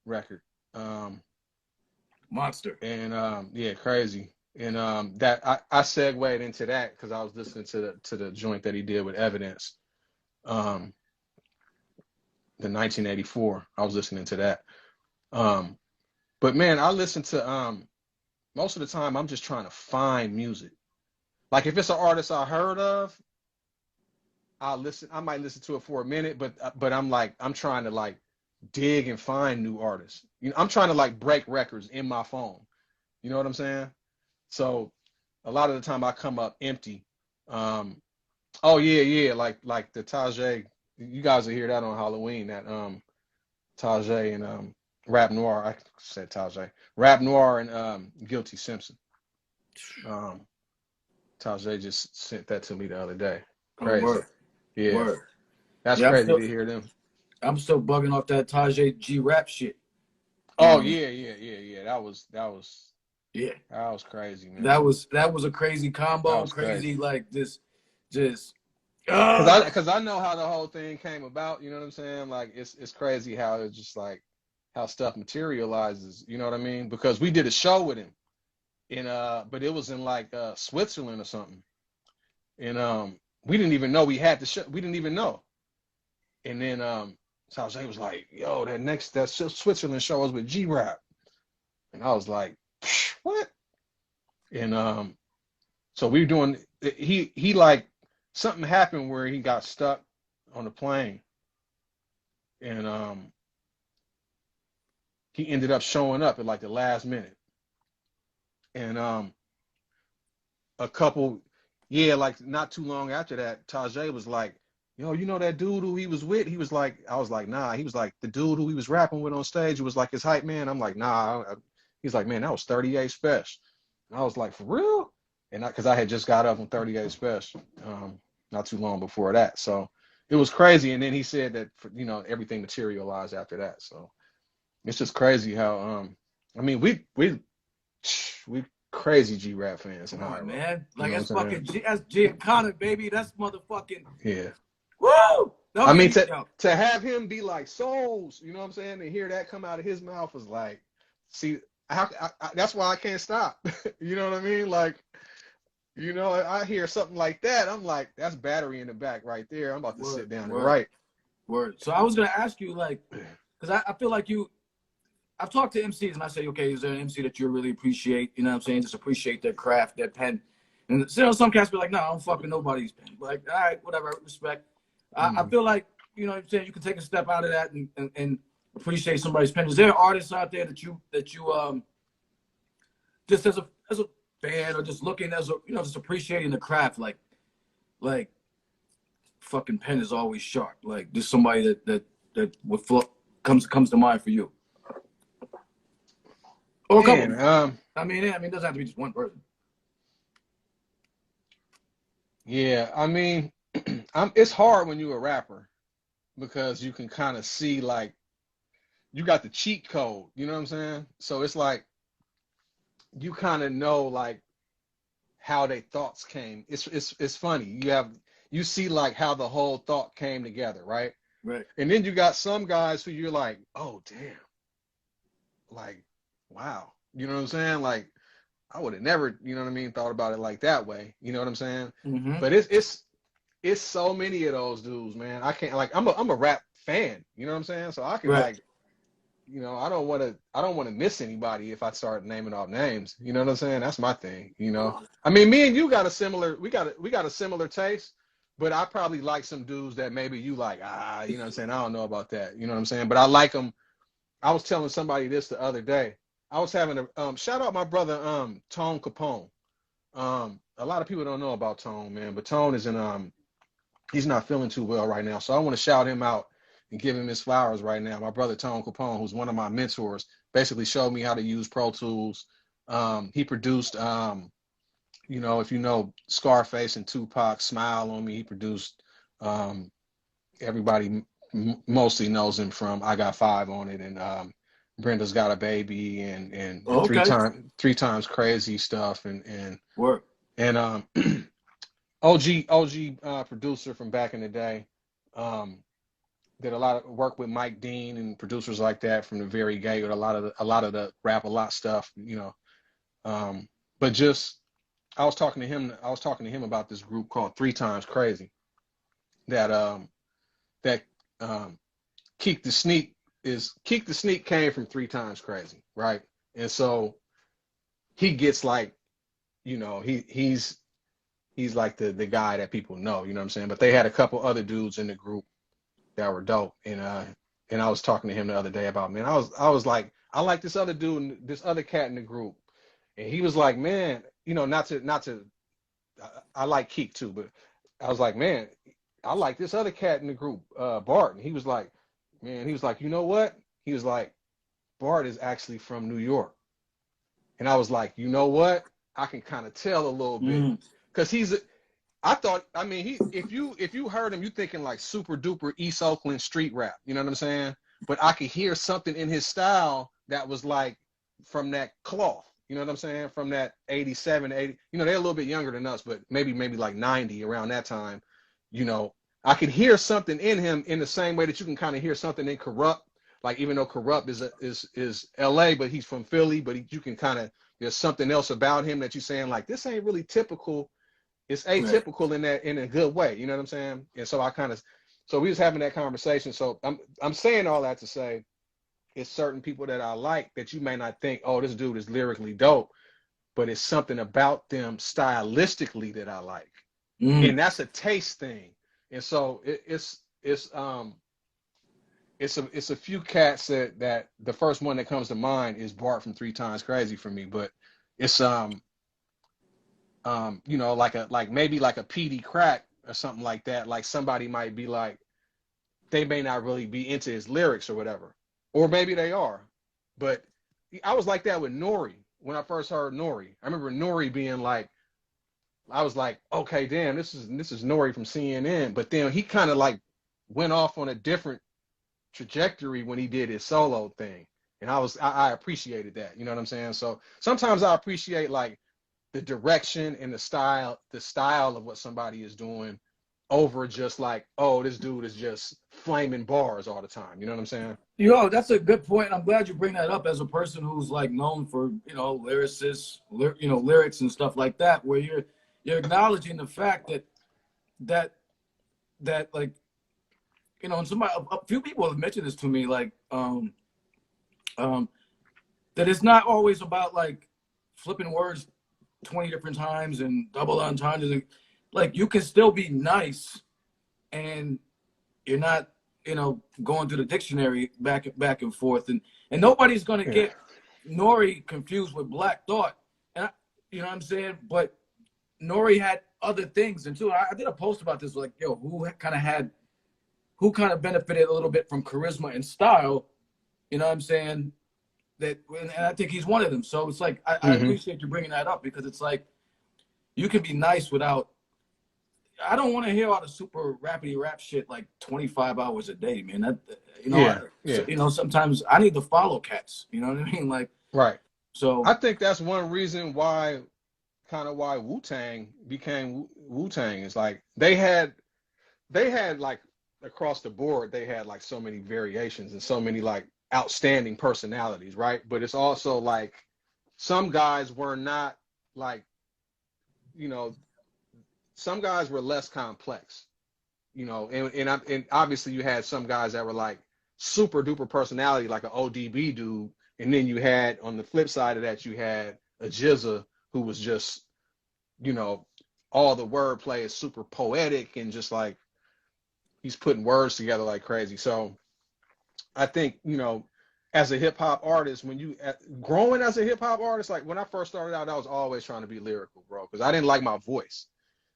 record. Um Monster. and yeah, crazy. And that I segued into that because I was listening to the joint that he did with Evidence, um, the 1984. I was listening to that. Um, but man, I listen to most of the time I'm just trying to find music. Like if it's an artist I heard of, I'll listen. I might listen to it for a minute, but I'm trying to like dig and find new artists. You know, I'm trying to like break records in my phone. You know what I'm saying? So a lot of the time I come up empty. Oh yeah, like the Tajay. You guys will hear that on Halloween. That Tajay and Rap Noir. I said Tajay. Rap Noir and Guilty Simpson. Um, Tajay just sent that to me the other day. Oh, Crazy. word, Yeah, word. that's Yeah, crazy to hear them. I'm still bugging off that Tajay G rap shit. Oh Um, yeah. yeah, That was crazy, that man. was that was a crazy That combo, was crazy. crazy like just Cause I know how the whole thing came about, you know what I'm saying? Like it's crazy how it's just like how stuff materializes, you know what I mean? Because we did a show with him in but it was in like Switzerland or something. And we didn't even know we had the show. We didn't even know. And then Jose was like, yo, that Switzerland show was with G Rap. And I was like, what? And so we were doing he like something happened where he got stuck on the plane and he ended up showing up at like the last minute. And a couple, yeah, like not too long after that, Tajay was like, yo, you know that dude who he was with? He was like, I was like, nah. He was like, the dude who he was rapping with on stage who was like his hype man. I'm like, nah. He's like, man, that was 38 Special. And I was like, for real? And because I had just got up on 38 Special, not too long before that. So it was crazy. And then he said that, you know, everything materialized after that. So it's just crazy how, I mean, we crazy G Rap fans in come on, Hyrule. man. You Like know that's what I'm saying? fucking that's Giancana, baby. That's motherfucking Yeah. woo. That I made mean, me yo. to have him be like souls, you know what I'm saying, and hear that come out of his mouth was like, see, that's why I can't stop. You know what I mean? Like, you know, I hear something like that, I'm like, that's battery in the back right there. I'm about to Word, sit down and word, write. word. So I was gonna ask you, like, because I feel like I've talked to MCs and I say, okay, is there an MC that you really appreciate? You know what I'm saying? Just appreciate their craft, their pen. And you know, some cats be like, no, I don't fuck with nobody's pen. Like, all right, whatever, respect. I Mm. feel like, you know what I'm saying, you can take a step out of that and appreciate somebody's pen. Is there artists out there that you just as a fan or just looking as a just appreciating the craft, like fucking pen is always sharp. Like just somebody that would comes to mind for you. Or a couple. Man, It doesn't have to be just one person. yeah, I mean, it's hard when you're a rapper because you can kind of see like you got the cheat code, you know what I'm saying? So it's like you kind of know like how they thoughts came. It's funny. You see like how the whole thought came together, right? Right. And then you got some guys who you're like, oh damn, like wow, you know what I'm saying? Like I would have never, you know what I mean, thought about it like that way. You know what I'm saying? Mm-hmm. But it's so many of those dudes, man. I can't like I'm a rap fan, you know what I'm saying? So I can Right. like I don't want to miss anybody if I start naming off names. You know what I'm saying? That's my thing, you know. I mean, me and you got a similar taste, but I probably like some dudes that maybe you like, you know what I'm saying? I don't know about that. You know what I'm saying? But I like them. I was telling somebody this the other day. I was having a shout out my brother Tone Capone. A lot of people don't know about Tone, man, but Tone is in he's not feeling too well right now. So I want to shout him out and give him his flowers right now. My brother Tone Capone, who's one of my mentors, basically showed me how to use Pro Tools. He produced, if you know Scarface and Tupac, Smile on Me. He produced. Everybody mostly knows him from I Got Five on it, and Brenda's Got a Baby, and Oh, okay. three times crazy stuff, and Work. and OG producer from back in the day. Did a lot of work with Mike Dean and producers like that from the very gate with a lot of the rap a lot stuff, you know. But just I was talking to him about this group called Three Times Crazy that that Keek the Sneak came from Three Times Crazy, right? And so he gets like, he's like the guy that people know, you know what I'm saying? But they had a couple other dudes in the group that were dope. And I was talking to him the other day about, man, I was like, I like this other dude and this other cat in the group. And he was like, man, not to I like Keek too, but I was like, man, I like this other cat in the group, Bart. And he was like, man, he was like, you know what? He was like, Bart is actually from New York. And I was like, you know what? I can kind of tell a little bit. Mm. Because I thought, I mean, if you heard him, you thinking like super duper East Oakland street rap. You know what I'm saying? But I could hear something in his style that was like from that cloth. You know what I'm saying? From that 87, 80. You know, they're a little bit younger than us, but maybe like 90 around that time. You know, I could hear something in him in the same way that you can kind of hear something in Corrupt. Like even though Corrupt is LA, but he's from Philly, but you can kind of there's something else about him that you're saying like this ain't really typical. It's Right. atypical in a good way. You know what I'm saying? And so so we was having that conversation. So I'm saying all that to say it's certain people that I like that you may not think, oh, this dude is lyrically dope, but it's something about them stylistically that I like. Mm. And that's a taste thing. And so it's a few cats that the first one that comes to mind is Bart from Three Times Crazy for me, but it's you know, like maybe like a PD Crack or something like that. Like somebody might be like, they may not really be into his lyrics or whatever, or maybe they are. But I was like that with Nori when I first heard Nori. I remember Nori being like, I was like, okay, damn, this is Nori from CNN. But then he kind of like went off on a different trajectory when he did his solo thing, and I appreciated that. You know what I'm saying? So sometimes I appreciate like the direction and the style of what somebody is doing over just like, oh, this dude is just flaming bars all the time. You know what I'm saying? Yo, that's a good point. I'm glad you bring that up as a person who's like known for, lyricists, lyrics and stuff like that, where you're acknowledging the fact that that like, and a few people have mentioned this to me, like um that it's not always about like flipping words 20 different times and double entendres. Like you can still be nice and you're not, going through the dictionary back and forth, and nobody's gonna Yeah. get Nori confused with Black Thought, and you know what I'm saying. But Nori had other things, and too, I did a post about this, like, yo, who kind of benefited a little bit from charisma and style, you know what I'm saying? And I think he's one of them. So it's like I Mm-hmm. appreciate you bringing that up because it's like you can be nice without. I don't want to hear all the super rapidy rap shit like 25 hours a day, man. That Yeah. Yeah. sometimes I need to follow cats. You know what I mean? Like Right. so. I think that's one reason why why Wu-Tang became Wu-Tang is like they had like across the board they had like so many variations and so many like outstanding personalities, right? But it's also like some guys were not like, you know, some guys were less complex, and obviously you had some guys that were like super duper personality, like an ODB dude, and then you had on the flip side of that you had a Jizza who was just, you know, all the wordplay is super poetic and just like he's putting words together like crazy. So I think, as a hip hop artist, when you growing as a hip hop artist, like when I first started out, I was always trying to be lyrical, bro, because I didn't like my voice.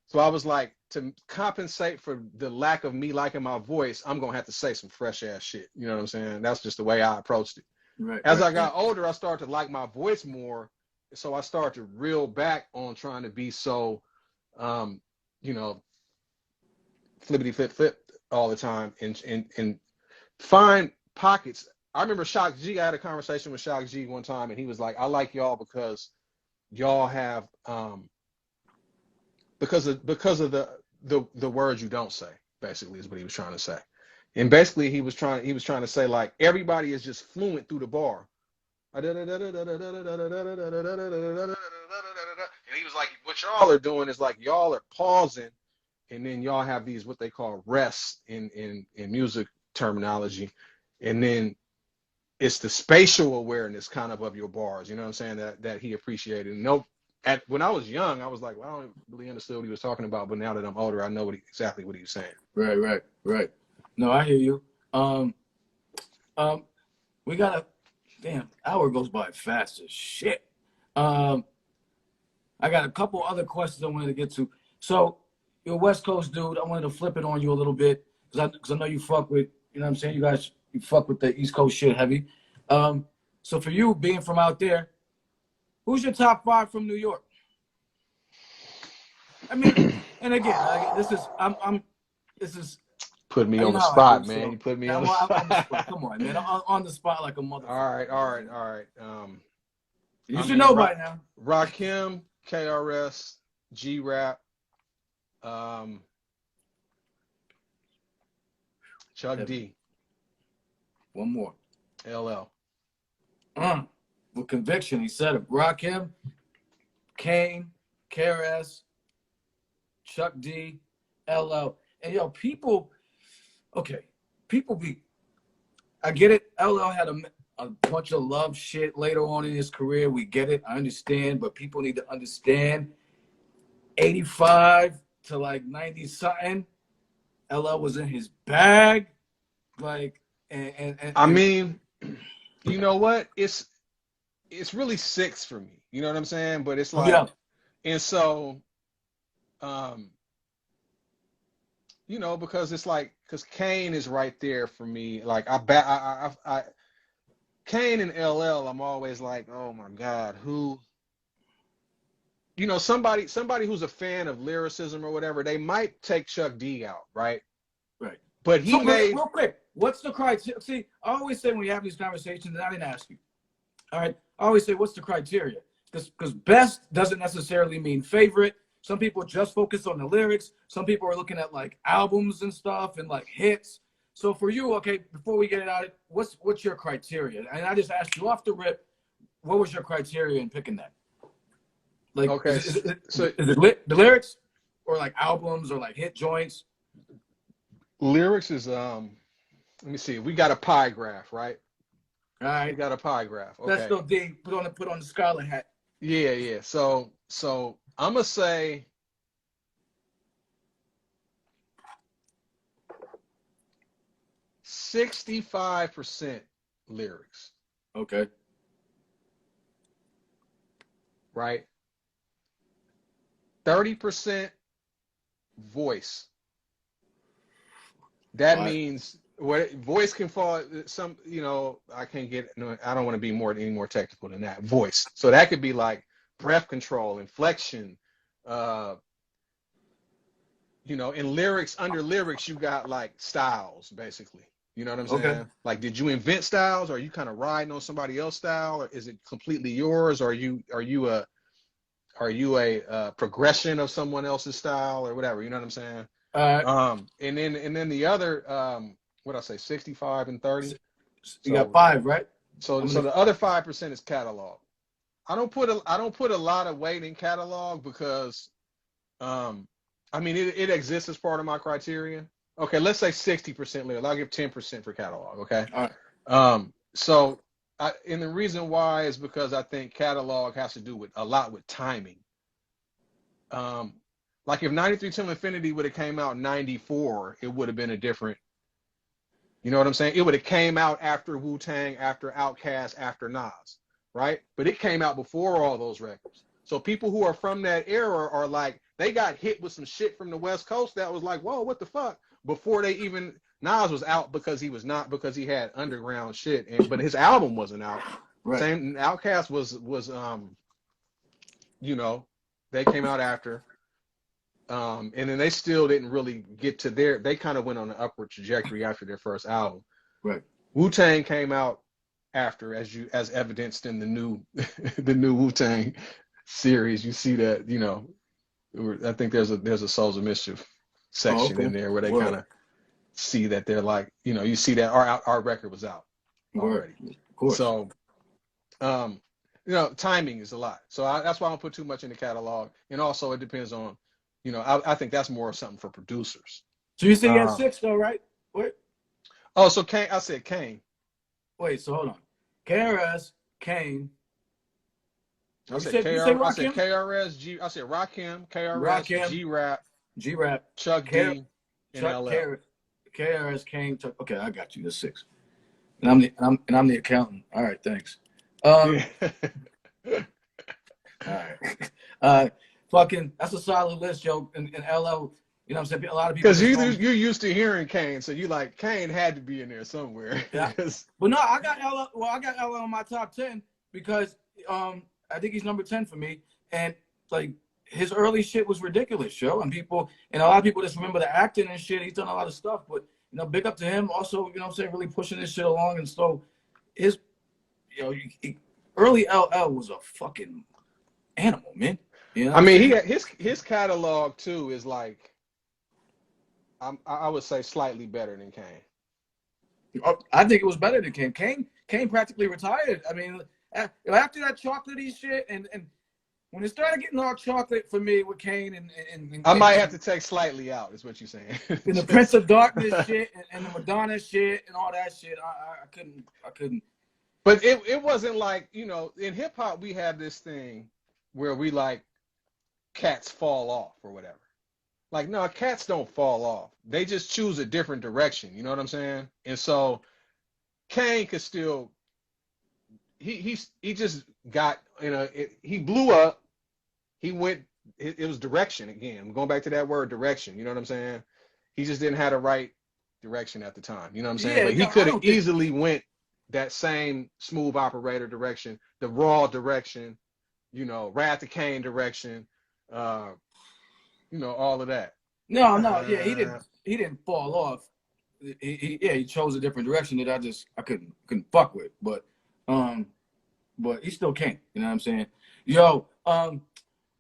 So I was like, to compensate for the lack of me liking my voice, I'm gonna have to say some fresh ass shit. You know what I'm saying? That's just the way I approached it. Right, As right. I got older, I started to like my voice more. So I started to reel back on trying to be so, um, you know, flippity flip all the time and find pockets. I remember Shock G. I had a conversation with Shock G one time, and he was like, "I like y'all because y'all have because of the words you don't say." Basically, is what he was trying to say. And basically, he was trying to say like everybody is just fluent through the bar. And he was like, "What y'all are doing is like y'all are pausing, and then y'all have these what they call rests in music terminology, and then it's the spatial awareness kind of your bars. You know what I'm saying? That he appreciated. No, when I was young, I was like, well, I don't really understand what he was talking about. But now that I'm older, I know exactly what he was saying. Right. No, I hear you. Um, um, we got a damn hour goes by fast as shit. Um, I got a couple other questions I wanted to get to. So you're a West Coast dude. I wanted to flip it on you a little bit because I know you fuck with, you know what I'm saying? You fuck with the East Coast shit heavy. So for you being from out there, who's your top 5 from New York? I mean, and again, this is Put me you on know the how I do. spot, man. So You put me yeah, on the I'm on the spot. spot. Come on, man. On the spot like a motherfucker. All right. You should know by now. Rakim, KRS, G-Rap, Chuck Heavy. D, One more. LL. With conviction, he said it. Rakim, Kane, KRS, Chuck D, LL. And yo, people be, I get it. LL had a bunch of love shit later on in his career. We get it. I understand, but people need to understand 85 to like 90 something, LL was in his bag. Like, I mean, you know what? It's really 6 for me. You know what I'm saying? But it's like, yeah. And so, you know, because it's like, because Kane is right there for me. Like Kane and LL, I'm always like, oh my God, who, you know, somebody who's a fan of lyricism or whatever, they might take Chuck D out, right? Right. But he So, made, real quick, what's the criteria? See, I always say when we have these conversations, and I didn't ask you. All right. I always say, what's the criteria? Because best doesn't necessarily mean favorite. Some people just focus on the lyrics. Some people are looking at like albums and stuff and like hits. So for you, okay, before we get it out, what's your criteria? And I just asked you off the rip, what was your criteria in picking that? Like, okay, is it so the lyrics or like albums or like hit joints? lyrics is, let me see, we got a pie graph, right? All We right. got a pie graph. Okay. Phesto Dee, put on the scholar hat. Yeah. So I'm gonna say 65% lyrics, Okay. right? 30% voice. That Right. means what voice can fall some, you know, I can't get no, I don't want to be any more technical than that. Voice. So that could be like breath control, inflection, uh, you know, in lyrics, under lyrics, you got like styles, basically. You know what I'm Okay. saying? Like, did you invent styles? Or are you kind of riding on somebody else's style? Or is it completely yours? Or are you a progression of someone else's style or whatever? You know what I'm saying? All right. And then the other, what I say, 65 and 30. You got So 5, right? so I'm gonna. the other 5% is catalog. I don't put a lot of weight in catalog because um I mean it exists as part of my criteria. Okay, let's say 60% lyrics. I'll give 10% for catalog, okay? All right. So and the reason why is because I think catalog has to do with a lot with timing. Um, like if 93 Till Infinity would have came out in 94, it would have been a different, you know what I'm saying? It would have came out after Wu-Tang, after Outkast, after Nas, right? But it came out before all those records. So people who are from that era are like, they got hit with some shit from the West Coast that was like, whoa, what the fuck? Before they even, Nas was out because he was not, because he had underground shit, but his album wasn't out. Right. Same, Outkast was you know, they came out after. And then they still didn't really get to they kind of went on an upward trajectory after their first album. Right. Wu-Tang came out after, as evidenced in the new the new Wu-Tang series. You see that, you know, I think there's a Souls of Mischief Oh, section okay. in there where they Word. kind of see that they're like, you know, you see that our record was out already. Word. Of course. So you know, timing is a lot. So that's why I don't put too much in the catalog. And also it depends on, you know, I think that's more something for producers. So you say you had 6 though, right? Wait. Oh, so Kane, I said Kane. Wait, so hold on. KRS, Kane. I said KRS, G. I said Rakim, KRS, G-Rap, G-Rap, Chuck D, and LL. KRS, Kane. Okay, I got you. That's 6. And I'm the accountant. All right, thanks. All right. Fucking, that's a solid list, yo. In LL, you know what I'm saying? A lot of people Because just don't. you're used to hearing Kane, so you like Kane had to be in there somewhere. Yeah. But no, I got LL. Well, I got LL on my top 10 because I think he's number 10 for me. And like his early shit was ridiculous, yo. And a lot of people just remember the acting and shit. He's done a lot of stuff, but you know, big up to him. Also, you know what I'm saying, really pushing this shit along. And so his, you know, early LL was a fucking animal, man. You know what I I'm mean, saying? his catalog too is like I would say slightly better than Kane. I think it was better than Kane. Kane practically retired. I mean, after that chocolatey shit, and when it started getting all chocolate for me with Kane I might have to take slightly out, is what you're saying. and the Prince of Darkness shit and the Madonna shit and all that shit, I couldn't. But it wasn't like, you know, in hip hop we have this thing where we like cats fall off or whatever. Like, no, cats don't fall off. They just choose a different direction. You know what I'm saying? And so Kane could still he just got, you know, he blew up. He went, it was direction again. I'm going back to that word direction. You know what I'm saying? He just didn't have the right direction at the time. You know what I'm saying? Yeah, But he no, could have easily went that same smooth operator direction, the raw direction, you know, Wrath of Kane direction, you know, all of that. No, yeah, he didn't fall off. He chose a different direction that I couldn't fuck with, but he still can't. You know what I'm saying? Yo,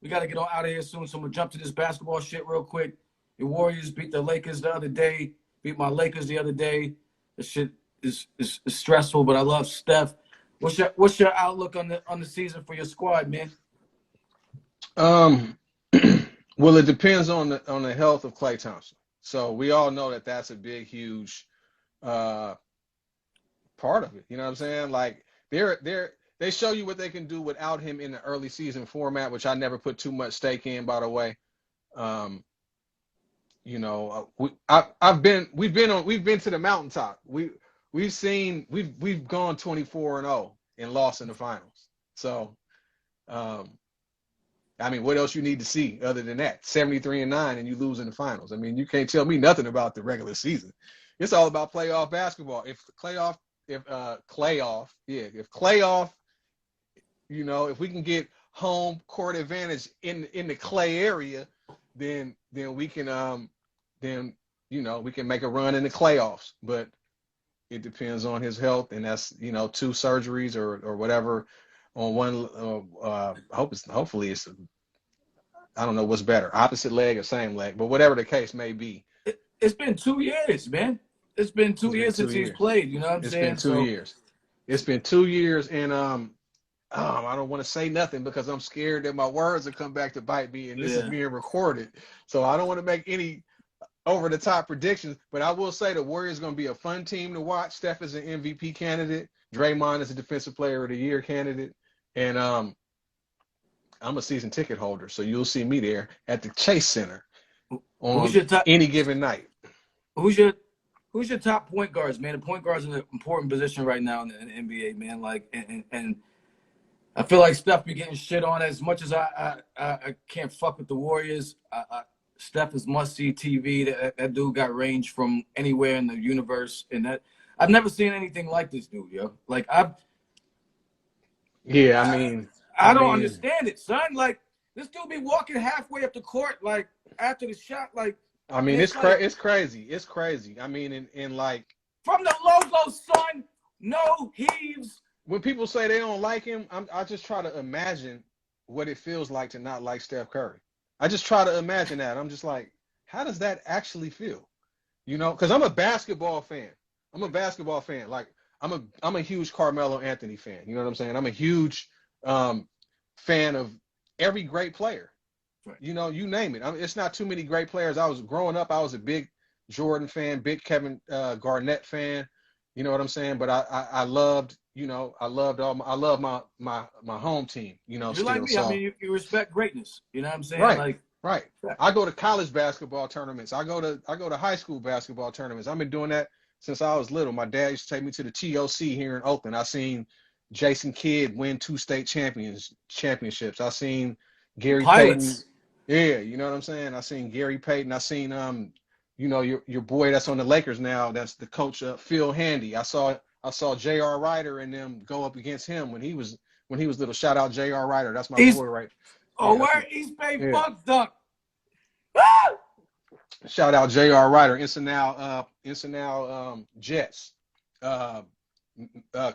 we got to get on out of here soon, so I'm gonna jump to this basketball shit real quick. The Warriors beat the Lakers the other day. Beat my Lakers the other day. The shit is stressful, but I love Steph. What's your outlook on the season for your squad, man? Well, it depends on the health of Klay Thompson. So we all know that that's a big, huge part of it. You know what I'm saying? Like they show you what they can do without him in the early season format, which I never put too much stake in, by the way. You know, we've been to the mountaintop. We've gone 24-0 and lost in the finals. So, I mean, what else you need to see other than that? 73-9 and you lose in the finals. I mean, you can't tell me nothing about the regular season. It's all about playoff basketball. If playoff, you know, if we can get home court advantage in the Clay area, then we can you know, we can make a run in the playoffs. But it depends on his health, and that's, you know, 2 surgeries or whatever on one. Hopefully it's I don't know what's better, opposite leg or same leg, but whatever the case may be. It's been 2 years, man. It's been 2 years since he's played. You know what I'm saying? It's been 2 years. It's been 2 years, and I don't want to say nothing because I'm scared that my words will come back to bite me, and this is being recorded, so I don't want to make any over the top predictions. But I will say the Warriors going to be a fun team to watch. Steph is an MVP candidate. Draymond is a Defensive Player of the Year candidate, and I'm a season ticket holder, so you'll see me there at the Chase Center on any given night. Who's your top point guards, man? The point guard's in an important position right now in the NBA, man. Like, and I feel like Steph be getting shit on as much as I can't fuck with the Warriors. Steph is must-see TV. That dude got range from anywhere in the universe, and that I've never seen anything like this dude, yo. Like I don't understand it, son. Like this dude be walking halfway up the court, like after the shot, like. I mean, it's crazy. It's crazy. I mean, in like from the logo, son. No heaves. When people say they don't like him, I just try to imagine what it feels like to not like Steph Curry. I just try to imagine that. I'm just like, how does that actually feel? You know, because I'm a basketball fan. Like I'm a huge Carmelo Anthony fan. You know what I'm saying? I'm a huge fan of every great player. Right. You know, you name it. I mean, it's not too many great players. I was growing up. I was a big Jordan fan, big Kevin Garnett fan. You know what I'm saying? But I loved, you know, I love my home team. You know, you like me. So, I mean, you respect greatness. You know what I'm saying? Right. Right. I go to college basketball tournaments. I go to high school basketball tournaments. I've been doing that since I was little. My dad used to take me to the TOC here in Oakland. I seen Jason Kidd win 2 state championships. I seen Gary Payton. Pilots. Yeah, you know what I'm saying? I seen Gary Payton. I seen you know, your boy that's on the Lakers now, that's the coach, Phil Handy. I saw J.R. Ryder and them go up against him when he was little. Shout out J.R. Ryder. That's my East. boy, right? Oh, Yeah, that's where my, East Bay yeah. Funk Dunk. Shout out J.R. Ryder. Jets. Uh,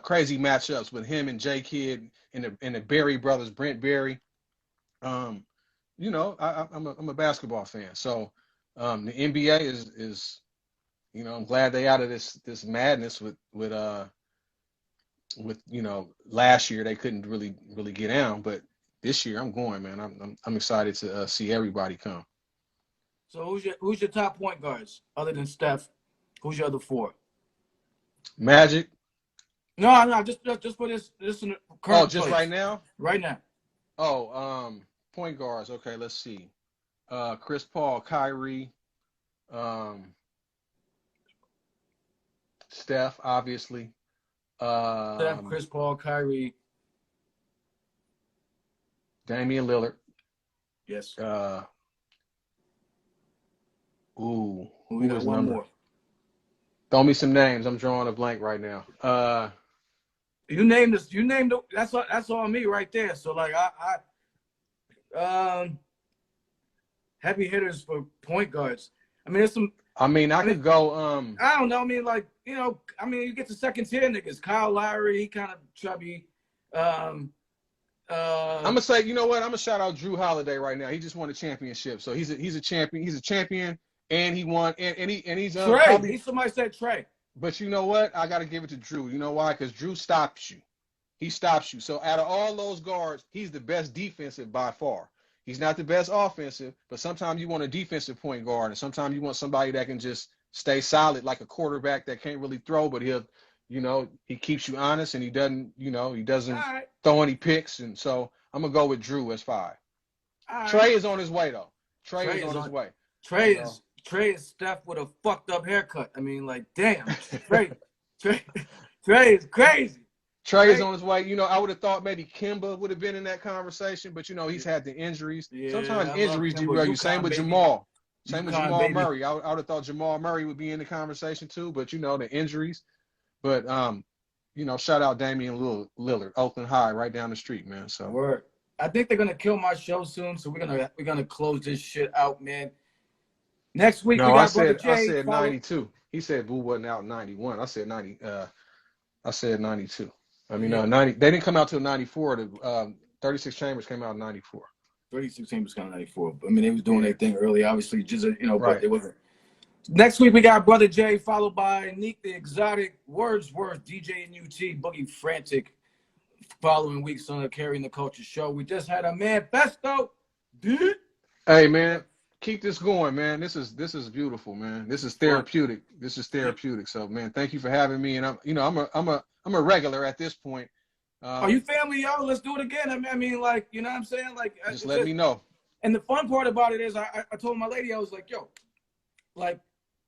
Crazy matchups with him and J Kidd and the Berry brothers, Brent Berry. Um, you know, I'm a basketball fan, so the NBA is you know, I'm glad they out of this madness with you know, last year they couldn't really get down, but this year I'm going, man. I'm excited to see everybody come. So who's your top point guards other than Steph? Who's your other four? Magic. No, just for this in the Oh, current just place. right now? Right now. Oh, point guards. Okay, let's see. Chris Paul, Kyrie, um, Steph, obviously. Steph, Um, Chris Paul, Kyrie. Damian Lillard. Yes. Uh, We who got is one number? more. Throw me some names. I'm drawing a blank right now. You named this. You named it. That's on me right there. So like heavy hitters for point guards. I mean, there's some. I mean, I could go. I don't know. I mean, like I mean, you get the second tier niggas. Kyle Lowry, he kind of chubby. I'm gonna say, you know what? I'm gonna shout out Drew Holiday right now. He just won a championship, so he's a champion. He's a champion, and he won, and he's Trey. probably. Somebody said Trey. But you know what? I got to give it to Drew. You know why? Because Drew stops you. He stops you. So out of all those guards, he's the best defensive by far. He's not the best offensive, but sometimes you want a defensive point guard, and sometimes you want somebody that can just stay solid, like a quarterback that can't really throw, but he'll, you know, he keeps you honest, and he doesn't, you know, he doesn't Right. throw any picks. And so I'm gonna go with Drew as 5. Right. Trey is on his way though. Trey is on his way. Trey is Steph with a fucked up haircut. I mean, like, damn, Trey is crazy. Trey is on his way. You know, I would have thought maybe Kimba would have been in that conversation, but you know, he's had the injuries. Yeah, sometimes injuries derail you. Same with Jamal. Same with Jamal Murray. I would have thought Jamal Murray would be in the conversation too, but you know, the injuries. But you know, shout out Damian Lillard, Oakland High, right down the street, man. So word. I think they're gonna kill my show soon, so we're gonna close this shit out, man. Next week we got Brother Jay. I said 92. He said Boo wasn't out in 91. I said 90. I said 92. I mean, 90. They didn't come out till 94. The 36 Chambers came out in 94. 36 Chambers came out in 94. I mean, they was doing their thing early, obviously, just right. But it wasn't. Next week we got Brother Jay, followed by Neek the Exotic, Wordsworth, DJ and UT, Boogie Frantic. Following week, Son of Carrying the Culture show. We just had a man, Phesto Dee. Hey man, keep this going, man. This is beautiful, man. This is therapeutic. This is therapeutic. So man, thank you for having me. And I'm a regular at this point. Are you family, yo? Let's do it again. I mean, like, you know what I'm saying? Like, just let me know. And the fun part about it is I told my lady, I was like, yo, like,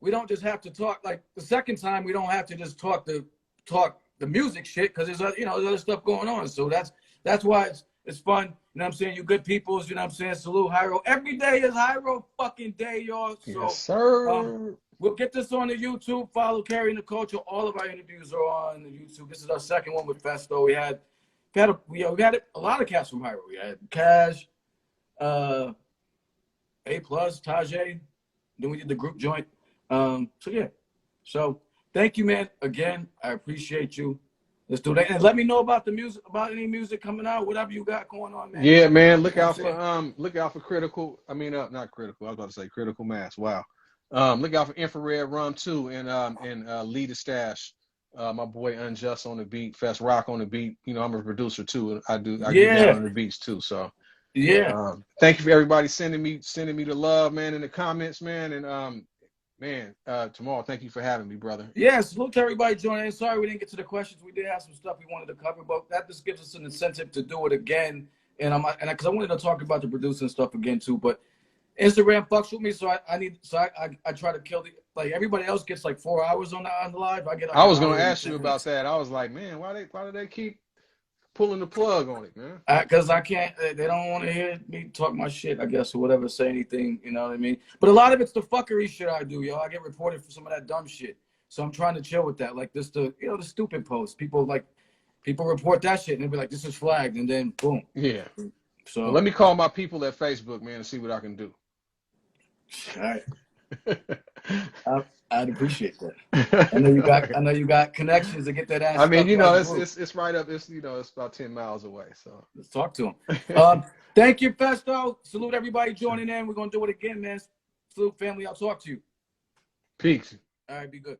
we don't just have to talk. Like, the second time, we don't have to just talk the music shit, because there's other stuff going on. So that's why it's fun. You know what I'm saying? You good peoples, you know what I'm saying? Salute Hyrule. Every day is Hyrule fucking day, y'all. So yes, sir. We'll get this on the YouTube. Follow Carrying the Culture. All of our interviews are on the YouTube. This is our second one with Phesto. We had a lot of cats from Hyrule. We had Cash, A+, Tajay. Then we did the group joint. So yeah. So thank you, man. Again, I appreciate you. Let's do that. And let me know about the music, about any music coming out, whatever you got going on, man. Yeah, man. Look out for Critical. I mean, not Critical. I was about to say Critical Mass. Wow. Look out for Infrared Rum 2 and Lead the Stash. My boy Unjust on the beat, Fest Rock on the beat. You know, I'm a producer too. I get down on the beats too. So yeah. Thank you for everybody sending me the love, man, in the comments, man. And man, Jamal, thank you for having me, brother. Yeah, salute to everybody joining in. Sorry we didn't get to the questions. We did have some stuff we wanted to cover, but that just gives us an incentive to do it again. And because I wanted to talk about the producing stuff again too, but Instagram fucks with me, so I try to kill like everybody else gets like 4 hours on the live. I was gonna ask you about that. I was like, man, why do they keep pulling the plug on it, man. Because I can't, they don't want to hear me talk my shit, I guess, or whatever, say anything, you know what I mean? But a lot of it's the fuckery shit I do, yo. I get reported for some of that dumb shit. So I'm trying to chill with that. Like this, the stupid posts. People report that shit and they'll be like, this is flagged, and then boom. Yeah. So Well, let me call my people at Facebook, man, and see what I can do. all right. I'd appreciate that. I know you got connections to get that ass. I mean, stuck right it's right up. It's about 10 miles away. So let's talk to him. Thank you, Phesto. Salute everybody joining in. We're gonna do it again, man. Salute family. I'll talk to you. Peace. All right, be good.